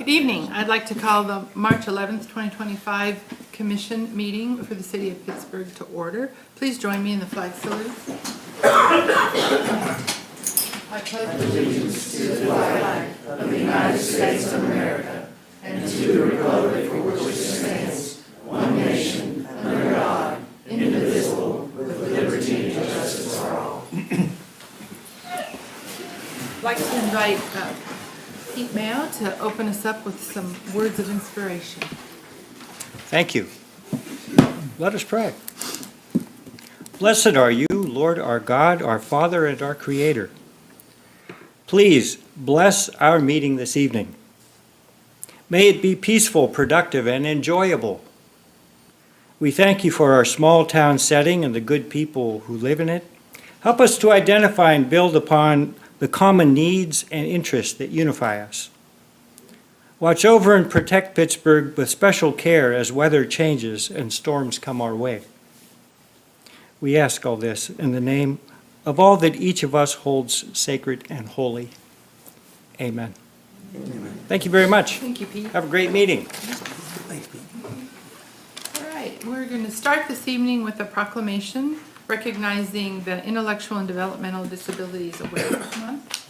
Good evening. I'd like to call the March 11th, 2025 Commission meeting for the City of Pittsburgh to order. Please join me in the flag salute. I pledge allegiance to the flag of the United States of America and to the republic for which it stands, one nation, under God, indivisible, with liberty and justice for all. I'd like to invite Pete Mayo to open us up with some words of inspiration. Thank you. Let us pray. Blessed are you, Lord our God, our Father, and our Creator. Please bless our meeting this evening. May it be peaceful, productive, and enjoyable. We thank you for our small town setting and the good people who live in it. Help us to identify and build upon the common needs and interests that unify us. Watch over and protect Pittsburgh with special care as weather changes and storms come our way. We ask all this in the name of all that each of us holds sacred and holy. Amen. Amen. Thank you very much. Thank you, Pete. Have a great meeting. All right, we're going to start this evening with a proclamation recognizing the Intellectual and Developmental Disabilities Awareness Month.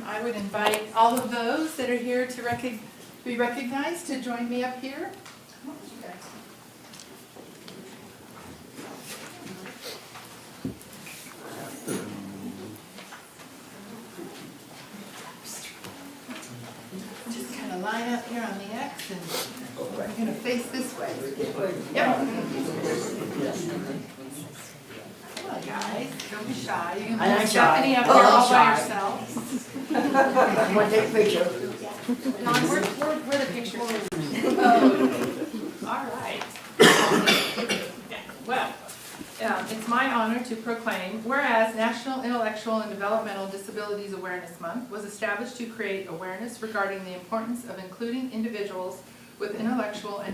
I would invite all of those that are here to be recognized to join me up here. Just kind of line up here on the X and we're going to face this way. Yep. Come on, guys. Don't be shy. You're going to put Stephanie up here all by yourself. Want to take a picture? Don, where the picture is. All right. Well, it's my honor to proclaim, whereas National Intellectual and Developmental Disabilities Awareness Month was established to create awareness regarding the importance of including individuals with intellectual and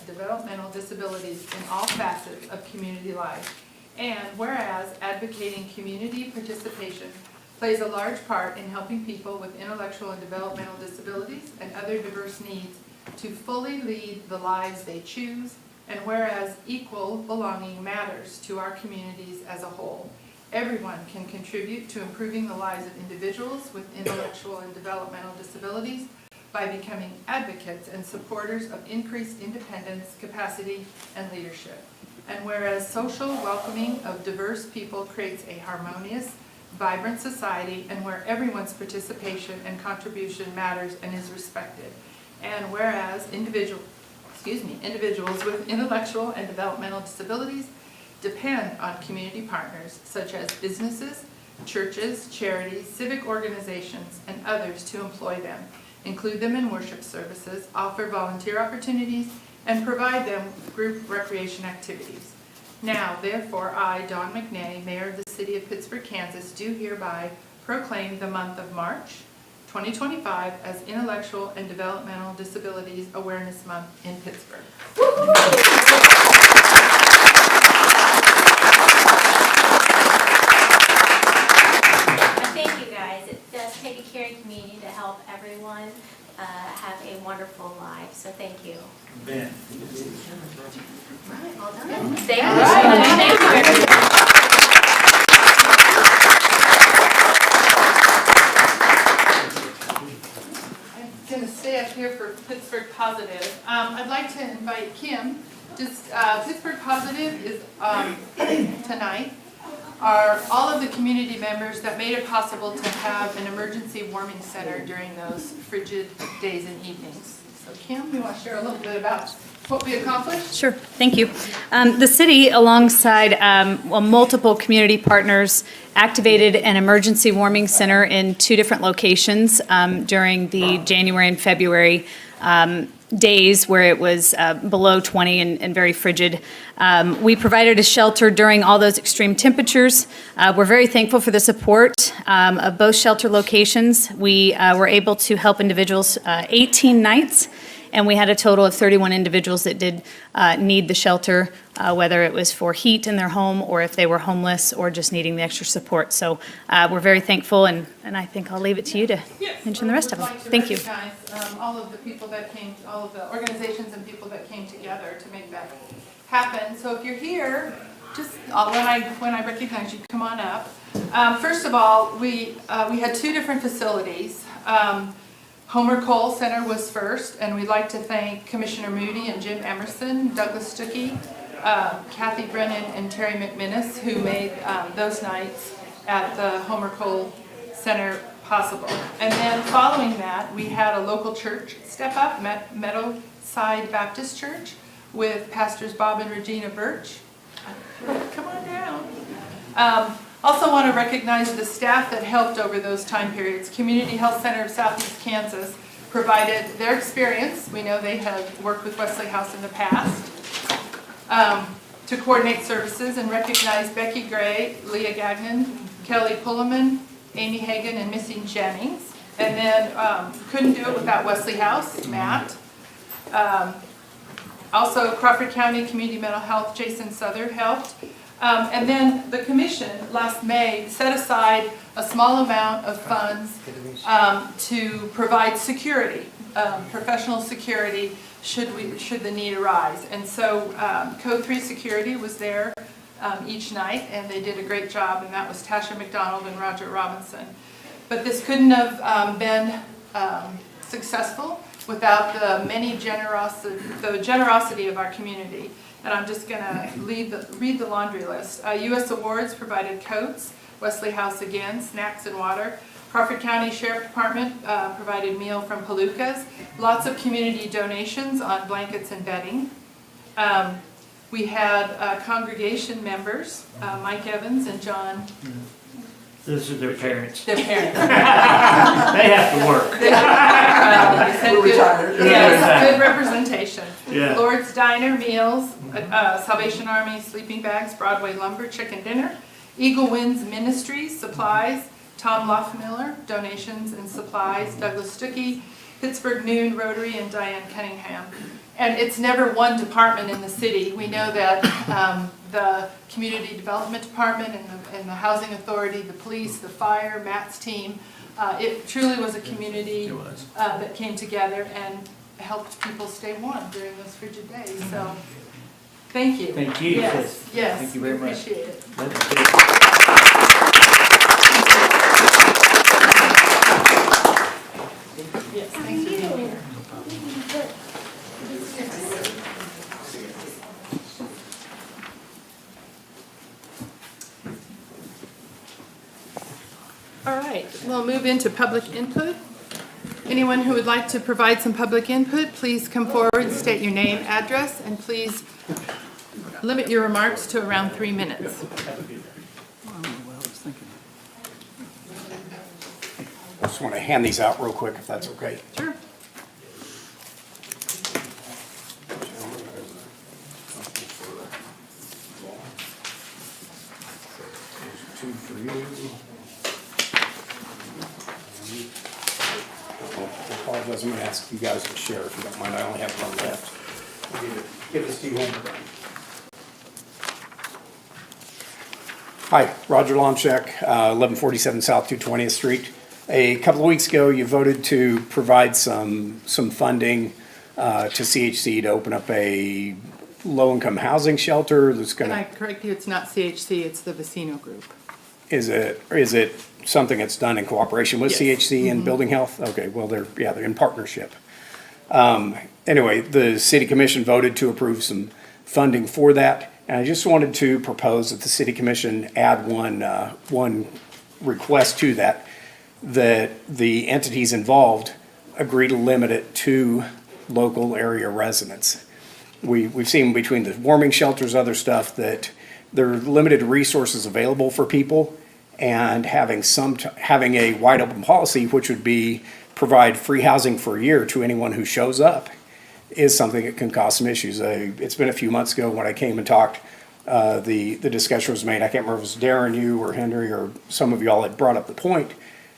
developmental disabilities in all facets of community life. And whereas advocating community participation plays a large part in helping people with intellectual and developmental disabilities and other diverse needs to fully lead the lives they choose, and whereas equal belonging matters to our communities as a whole. Everyone can contribute to improving the lives of individuals with intellectual and developmental disabilities by becoming advocates and supporters of increased independence, capacity, and leadership. And whereas social welcoming of diverse people creates a harmonious, vibrant society, and where everyone's participation and contribution matters and is respected. And whereas individuals with intellectual and developmental disabilities depend on community partners such as businesses, churches, charities, civic organizations, and others to employ them, include them in worship services, offer volunteer opportunities, and provide them with group recreation activities. Now, therefore, I, Dawn McNay, Mayor of the City of Pittsburgh, Kansas, do hereby proclaim the month of March 2025 as Intellectual and Developmental Disabilities Awareness Month in Pittsburgh. Thank you guys. It does take a caring community to help everyone have a wonderful life. So thank you. Ben. Right, well done. Thank you. Thank you, everyone. I'm going to stay up here for Pittsburgh Positive. I'd like to invite Kim. Pittsburgh Positive is tonight are all of the community members that made it possible to have an emergency warming center during those frigid days and evenings. So Kim, you want to share a little bit about what we accomplished? Sure, thank you. The city, alongside multiple community partners, activated an emergency warming center in 2 different locations during the January and February days where it was below 20 and very frigid. We provided a shelter during all those extreme temperatures. We're very thankful for the support of both shelter locations. We were able to help individuals 18 nights And we had a total of 31 individuals that did need the shelter, whether it was for heat in their home or if they were homeless or just needing the extra support. So we're very thankful, and I think I'll leave it to you to Yes, mention the rest of them. Would like to Thank you. recognize all of the people that came, all of the organizations and people that came together to make that happen. So if you're here, just when I recognize you, come on up. First of all, we had two different facilities. Homer Cole Center was first, and we'd like to thank Commissioner Moody and Jim Emerson, Douglas Stuckey, Kathy Brennan, and Terry McMinnis, who made those nights at the Homer Cole Center possible. And then following that, we had a local church step up, Meadowside Baptist Church, with Pastors Bob and Regina Birch. Come on down. Also want to recognize the staff that helped over those time periods. Community Health Center of Southeast Kansas provided their experience. We know they have worked with Wesley House in the past to coordinate services, and recognize Becky Gray, Leah Gagnon, Kelly Pulliman, Amy Hagan, and Missy Jennings. And then couldn't do it without Wesley House, Matt. Also Crawford County Community Mental Health, Jason Southard helped. And then the commission last May set aside a small amount of funds to provide security, professional security, should the need arise. And so Code 3 Security was there each night, and they did a great job, and that was Tasha McDonald and Roger Robinson. But this couldn't have been successful without the generosity of our community. And I'm just going to read the laundry list. U.S. Awards provided coats, Wesley House again, snacks and water. Crawford County Sheriff Department provided meal from Palookas. Lots of community donations on blankets and bedding. We had congregation members, Mike Evans and John. Those are their parents. Their parents. They have to work. We're retired. Yes, good representation. Yeah. Lord's Diner Meals, Salvation Army Sleeping Bags, Broadway Lumber Chicken Dinner, Eagle Winds Ministries Supplies, Tom Loffmiller Donations and Supplies, Douglas Stuckey, Pittsburgh Noon Rotary, and Diane Cunningham. And it's never one department in the city. We know that the Community Development Department and the Housing Authority, the police, the fire, Matt's team, it truly was a community that came together and helped people stay warm during those frigid days. So, thank you. Thank you. Yes, yes. Thank you very we much. appreciate it. Yes, thanks for being here. All right, we'll move into public input. Anyone who would like to provide some public input, please come forward, state your name, address, and please limit your remarks to around 3 minutes. I just want to hand these out real quick, if that's okay. Sure. Two for you. I apologize, I'm going to ask you guys to share if you don't mind. I only have one left. I'll give this to you when we're done. Hi, Roger Lomchek, 1147 South 220th Street. A couple of weeks ago, you voted to provide some funding to CHC to open up a low-income housing shelter that's going Can I to... correct you? It's not CHC, it's the Vecino Group. Is it something that's done in cooperation with Yes. CHC and Building Health? Okay, well, they're in partnership. Anyway, the city commission voted to approve some funding for that. And I just wanted to propose that the city commission add one request to that the entities involved agree to limit it to local area residents. We've seen between the warming shelters, other stuff, that there are limited resources available for people, and having a wide open policy, which would be provide free housing for a year to anyone who shows up, is something that can cause some issues. It's been a few months ago when I came and talked, the discussion was made, I can't remember if it was Darren, you, or Henry, or some of y'all had brought up the point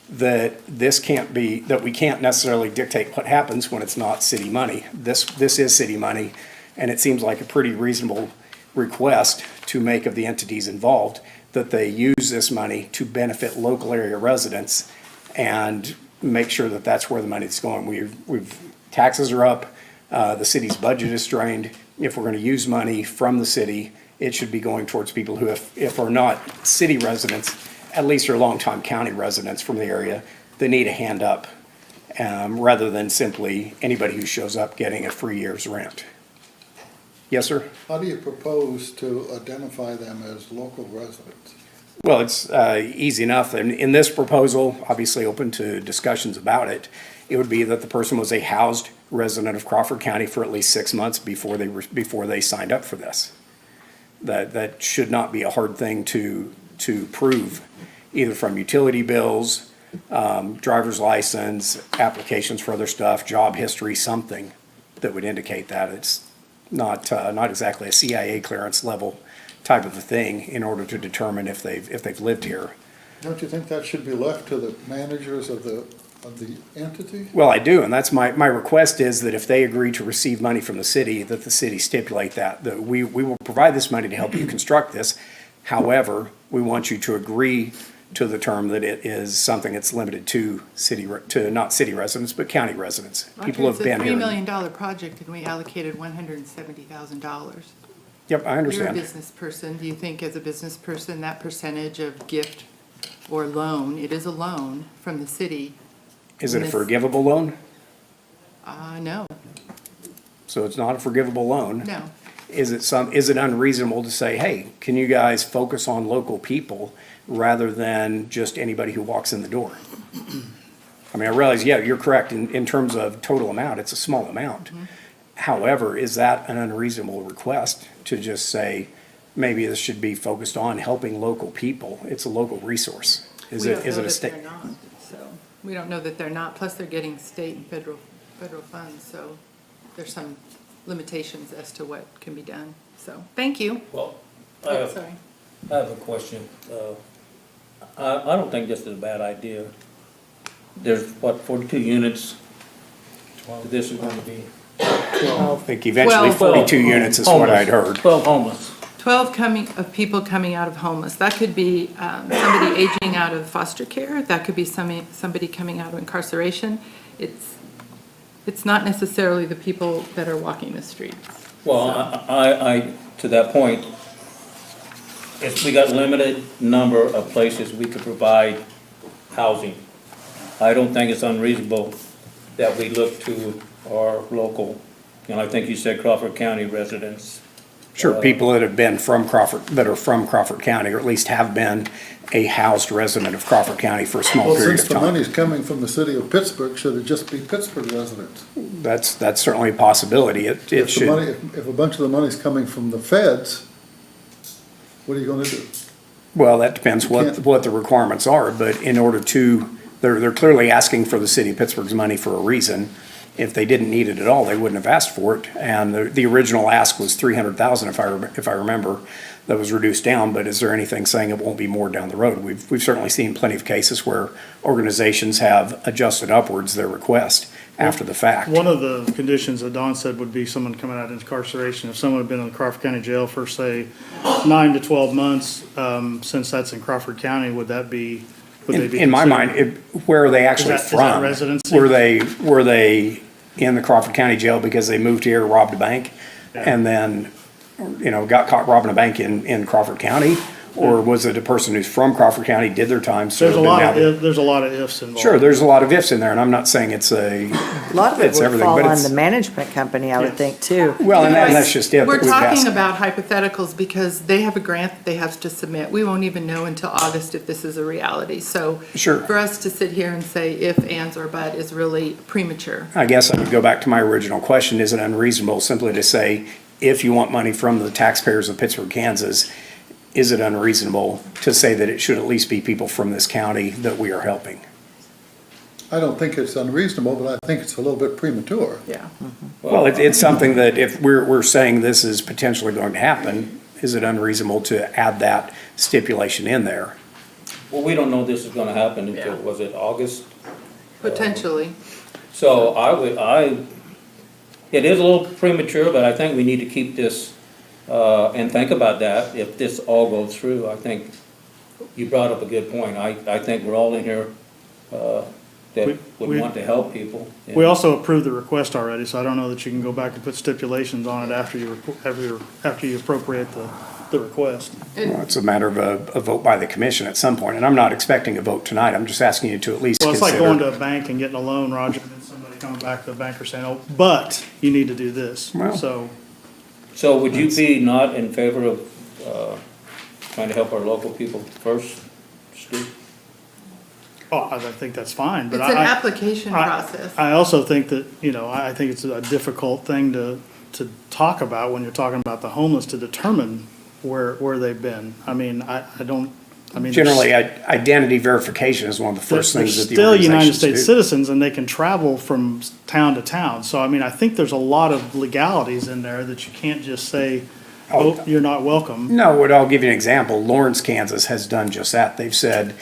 that this can't be, that we can't necessarily dictate what happens when it's not city money. This is city money, and it seems like a pretty reasonable request to make of the entities involved, that they use this money to benefit local area residents and make sure that that's where the money's going. Taxes are up, the city's budget is strained. If we're gonna use money from the city, it should be going towards people who, if are not city residents, at least are longtime county residents from the area, that need a hand up, rather than simply anybody who shows up getting a free year's rent. Yes, sir? How do you propose to identify them as local residents? Well, it's easy enough. In this proposal, obviously open to discussions about it, it would be that the person was a housed resident of Crawford County for at least 6 months before they signed up for this. That should not be a hard thing to prove, either from utility bills, driver's license, applications for other stuff, job history, something that would indicate that. It's not exactly a CIA clearance level type of a thing in order to determine if they've lived here. Don't you think that should be left to the managers of the entity? Well, I do, and that's my request is that if they agree to receive money from the city, that the city stipulate that we will provide this money to help you construct this. However, we want you to agree to the term that it is something that's limited to not city residents, but county residents. People have been It's a here. $3 million project and we allocated $170,000. Yep, I You're a understand. business person. Do you think as a business person, that percentage of gift or loan, it is a loan from the city? Is it a forgivable loan? No, So it's not a forgivable loan. no. Is it unreasonable to say, hey, can you guys focus on local people rather than just anybody who walks in the door? I mean, I realize, yeah, you're correct, in terms of total amount, it's a small amount. However, is that an unreasonable request to just say, maybe this should be focused on helping local people? It's a local resource. Is it a state? We don't know that they're not, so, we don't know that they're not, plus they're getting state and federal funds, so there's some limitations as to what can be done, so, thank you. Well, Oh, sorry. I have a question. I don't think this is a bad idea. There's, 42 units this is going to be? I think eventually 12. 42 units is what I'd heard. 12 homeless. 12 people coming out of homeless. That could be somebody aging out of foster care. That could be somebody coming out of incarceration. It's not necessarily the people that are walking the streets. Well, I to that point, if we got limited number of places we could provide housing, I don't think it's unreasonable that we look to our local, I think you said Crawford County residents. Sure, people that have been from Crawford, that are from Crawford County, or at least have been a housed resident of Crawford County for a small Well, period since of the time. money's coming from the city of Pittsburgh, should it just be Pittsburgh residents? That's certainly a possibility. It If the should. money, if a bunch of the money's coming from the feds, what are you gonna do? Well, that depends can't- what the requirements are, but in order to, they're clearly asking for the city of Pittsburgh's money for a reason. If they didn't need it at all, they wouldn't have asked for it. And the original ask was 300,000, if I remember, that was reduced down, but is there anything saying it won't be more down the road? We've certainly seen plenty of cases where organizations have adjusted upwards their request after the fact. One of the conditions that Don said would be someone coming out of incarceration. If someone had been in the Crawford County Jail for, say, 9 to 12 months, since that's in Crawford County, would they be? In my mind, where are they actually Is that from? residency? Were they in the Crawford County Jail because they moved here, robbed a bank, and then, got caught robbing a bank in Crawford County? Or was it a person who's from Crawford County, did their time, served? There's a lot of ifs involved. Sure, there's a lot of ifs in there, and I'm not saying it's A lot of it it's would everything, fall but on it's- the management company, I would Yes. think, too. well, and that's just it. We're that we've talking asked. about hypotheticals because they have a grant that they have to submit. We won't even know until August if this is a reality. So Sure. for us to sit here and say if, ands, or but is really premature. I guess I would go back to my original question, is it unreasonable simply to say, if you want money from the taxpayers of Pittsburgh, Kansas, is it unreasonable to say that it should at least be people from this county that we are helping? I don't think it's unreasonable, but I think it's a little bit premature. Yeah. Well, it's something that if we're saying this is potentially going to happen, is it unreasonable to add that stipulation in there? Well, we don't know this is gonna happen until, Yeah. was it August? Potentially. So it is a little premature, but I think we need to keep this, and think about that, if this all goes through. I think you brought up a good point. I think we're all in here, that would We- want to help people. We also approved the request already, so I don't know that you can go back and put stipulations on it after you appropriate the request. Well, it's a matter of a vote by the commission at some point, and I'm not expecting a vote tonight. I'm just asking you to at least Well, it's like going to consider. a bank and getting a loan, Roger, and then somebody coming back to the banker saying, oh, but you need to do this. Well- So, So would you be not in favor of, trying to help our local people first, Stu? oh, I think that's fine, It's but an I, application process. I also think that, I think it's a difficult thing to talk about when you're talking about the homeless, to determine where they've been. I mean, I don't, I mean. Generally, identity verification is one of the first They're things that the still United organizations States do. citizens, and they can travel from town to town. So, I mean, I think there's a lot of legalities in there that you can't just say, oh, you're not welcome. No, what I'll give you an example. Lawrence, Kansas has done just that. They've said,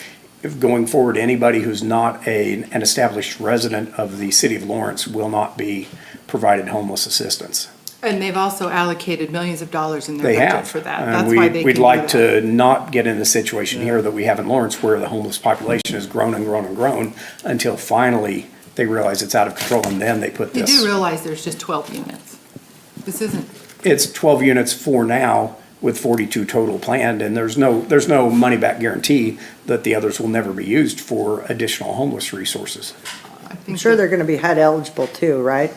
if going forward, anybody who's not an established resident of the city of Lawrence will not be provided homeless assistance. And they've also allocated millions of dollars in their They budget have. for that. And That's why they can we'd do like that. to not get in the situation here that we have in Lawrence where the homeless population has grown and grown and grown until finally they realize it's out of control and then they put You this. do realize there's just 12 units. This isn't, It's 12 units for now with 42 total planned, and there's no money-back guarantee that the others will never be used for additional homeless resources. I I'm think. sure that- they're gonna be HUD eligible too, right,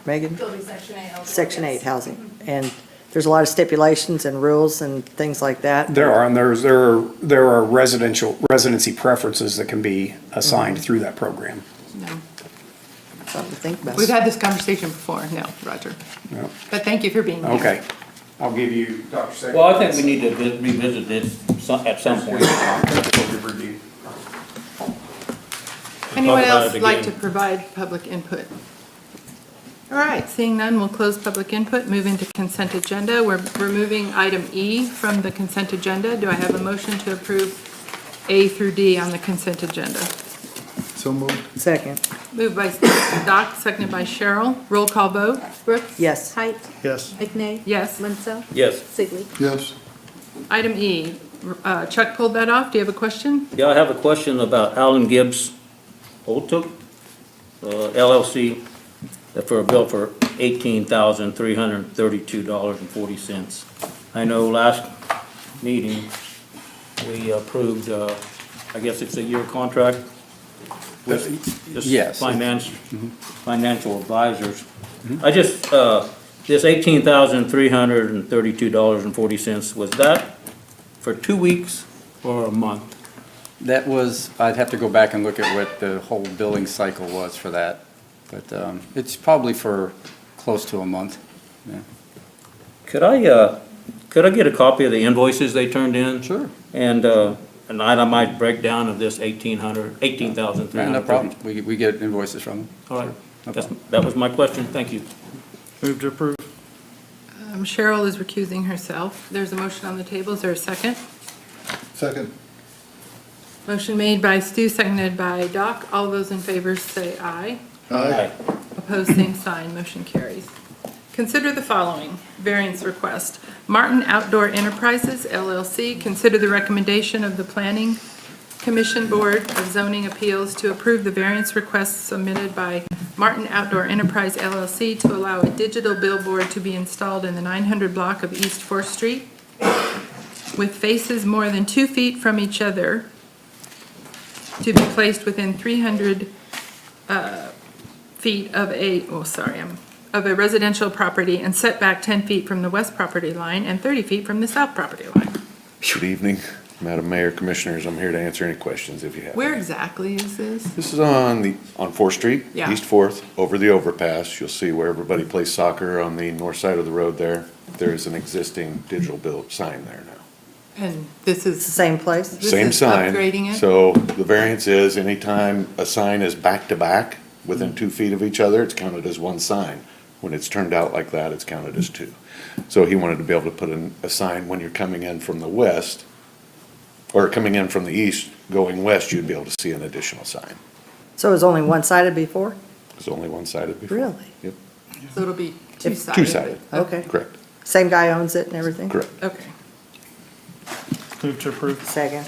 Megan? It'll be Section 8 eligible, Section 8 yes. housing. And there's a lot of stipulations and rules and things like that. There are, and there are residency preferences that can be assigned through that program. No. Something to think about. We've had this conversation before. No, Roger. No. But thank you for being here. Okay. I'll give you Dr. Sager. Well, I think we need to revisit this at some point. Anyone Talk about else it like again. to provide public input? All right, seeing none, we'll close public input, move into consent agenda. We're removing item E from the consent agenda. Do I have a motion to approve A through D on the consent agenda? So moved. Second, Moved by Doc, seconded by Cheryl. Roll call vote. Brooks. yes. Height. Yes. McNay. Yes. Munso. Yes. Sigley. Yes. Item E, Chuck pulled that off. Do you have a question? Yeah, I have a question about Allen Gibbs Holtuk, LLC, for a bill for $18,332.40. I know last meeting, we approved, I guess it's a year contract with this Yes. financial advisors. I just, this $18,332.40, was that for 2 weeks or a month? That was, I'd have to go back and look at what the whole billing cycle was for that. But it's probably for close to a month. Yeah. Could I get a copy of the invoices they turned in? Sure. And an itemized breakdown of this $18,300. Yeah, no problem. We get invoices from them. All right, No problem. that was my question, thank you. Move to approve. Cheryl is recusing herself. There's a motion on the table. Is there a second? Second. Motion made by Stu, seconded by Doc. All those in favor say aye. Aye. Opposed, same sign. Motion carries. Consider the following variance request. Martin Outdoor Enterprises LLC, consider the recommendation of the Planning Commission Board of Zoning Appeals to approve the variance request submitted by Martin Outdoor Enterprise LLC to allow a digital billboard to be installed in the 900 block of East 4th Street with faces more than 2 feet from each other to be placed within 300 feet of of a residential property and set back 10 feet from the west property line and 30 feet from the south property line. Good evening, Madam Mayor, Commissioners. I'm here to answer any questions if you have. Where exactly is this? This is on 4th Street, Yeah. East 4th, over the overpass. You'll see where everybody plays soccer on the north side of the road there. There's an existing digital bill sign there now. And this It's the is, same place? This Same is sign. upgrading it? So the variance is anytime a sign is back to back, within 2 feet of each other, it's counted as one sign. When it's turned out like that, it's counted as two. So he wanted to be able to put in a sign when you're coming in from the west or coming in from the east, going west, you'd be able to see an additional sign. So it was only one-sided before? It's only one-sided before. Really? Yep, So it'll be two-sided. two-sided, Okay. correct, Same guy owns it and everything? correct. Okay. Move to approve. Second.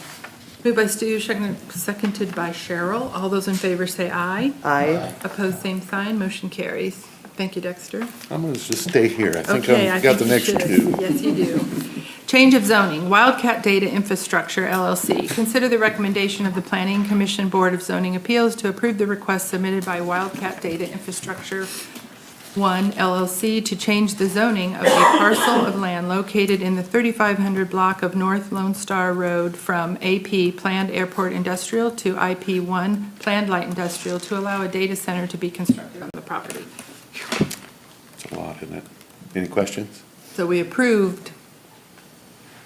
Moved by Stu, seconded by Cheryl. All those in favor say aye. Aye. Opposed, same sign. Motion carries. Thank you, Dexter. I'm gonna just stay here. I think Okay, I I've got think the you next should. two. Yes, you do. Change of zoning, Wildcat Data Infrastructure LLC. Consider the recommendation of the Planning Commission Board of Zoning Appeals to approve the request submitted by Wildcat Data Infrastructure 1 LLC to change the zoning of a parcel of land located in the 3500 block of North Lone Star Road from AP Planned Airport Industrial to IP1 Planned Light Industrial to allow a data center to be constructed on the property. It's a lot, isn't it? Any questions? So we approved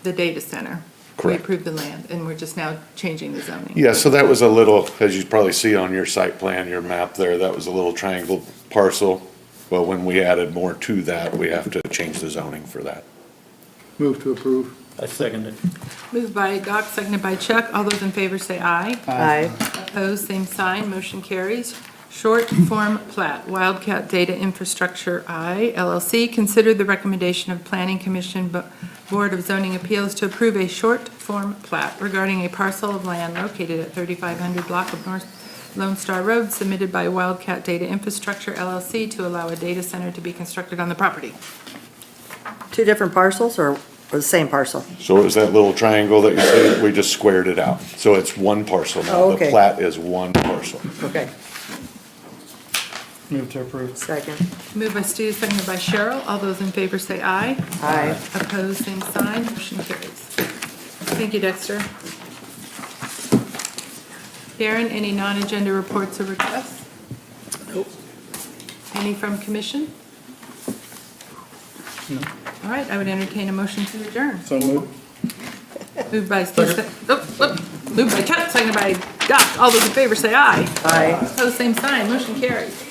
the data center. Correct. We approved the land, and we're just now changing the zoning. Yeah, so that was a little, as you probably see on your site plan, your map there, that was a little triangle parcel. Well, when we added more to that, we have to change the zoning for that. Move to approve. I second it. Moved by Doc, seconded by Chuck. All those in favor say aye. Aye. Opposed, same sign. Motion carries. Short form plat, Wildcat Data Infrastructure I LLC. Consider the recommendation of Planning Commission Board of Zoning Appeals to approve a short form plat regarding a parcel of land located at 3500 block of North Lone Star Road submitted by Wildcat Data Infrastructure LLC to allow a data center to be constructed on the property. Two different parcels or the same parcel? So it was that little triangle that you see, we just squared it out. So it's one parcel now. Oh, The okay. plat is one parcel. Okay. Move to approve. Second. Moved by Stu, seconded by Cheryl. All those in favor say aye. Aye. Opposed, same sign. Motion carries. Thank you, Dexter. Darren, any non-agenda reports or requests? Nope. Any from commission? No. All right, I would entertain a motion to adjourn. So move. Moved by Stu, moved by Chuck, seconded by Doc. All those in favor say aye. Aye. Opposed, same sign. Motion carries.